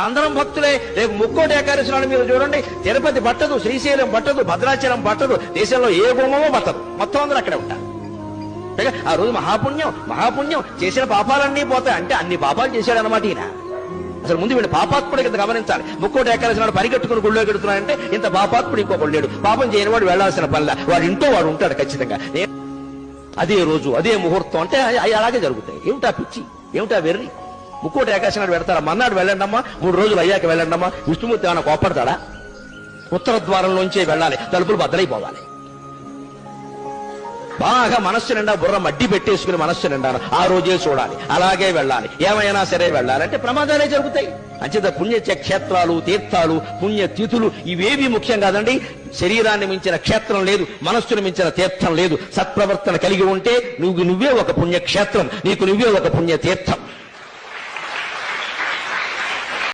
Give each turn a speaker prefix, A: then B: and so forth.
A: అందరం భక్తులే. రేపు ముక్కోటి ఏకాదశి నాడు మీరు చూడండి, తిరుపతి పట్టదు, శ్రీశైలం పట్టదు, భద్రాచలం పట్టదు, దేశంలో ఏ గుమ్మమో పట్టదు, మొత్తం అందరూ అక్కడే ఉంటారు. ఆ రోజు మహాపుణ్యం చేసిన పాపాలన్నీ పోతాయి. అంటే అన్ని పాపాలు చేశాడు అనమాట ఈయన. అసలు ముందు వీళ్ళు పాపాత్ముడి కింద గమనించాలి. ముక్కోటి ఏకాదశి నాడు పరిగెట్టుకుని గుళ్ళో గెడుతున్నాడంటే ఇంత పాపాత్ముడు ఇంకొకడు లేడు. పాపం చేయని వాడు వెళ్లాల్సిన పనిలా, వాడు ఇంటో వాడు ఉంటాడు ఖచ్చితంగా. అదే రోజు అదే ముహూర్తం అంటే అలాగే జరుగుతాయి. ఏమిటా పిచ్చి, ఏమిటా వెర్రి? ముక్కోటి ఏకాదశి నాడు పెడతారా? మన్నాడు వెళ్ళండి అమ్మా, 3 రోజులు అయ్యాక వెళ్ళండి అమ్మా. విష్ణుమూర్తి ఏమైనా కోపడతాడా? ఉత్తర ద్వారంలోంచే వెళ్ళాలి, తలుపులు బద్దలైపోవాలి. బాగా మనస్సు నిండా బుర్ర మడ్డి పెట్టేసుకుని మనస్సు నిండా ఆ రోజే చూడాలి, అలాగే వెళ్ళాలి, ఏమైనా సరే వెళ్ళాలంటే ప్రమాదాలే జరుగుతాయి. అంచేత పుణ్య క్షేత్రాలు, తీర్థాలు, పుణ్య తిథులు ఇవేవి ముఖ్యం కాదండి. శరీరాన్ని మించిన క్షేత్రం లేదు, మనస్సును మించిన తీర్థం లేదు. సత్ప్రవర్తన కలిగి ఉంటే నువ్వే ఒక పుణ్యక్షేత్రం, నీకు నువ్వే ఒక పుణ్య తీర్థం.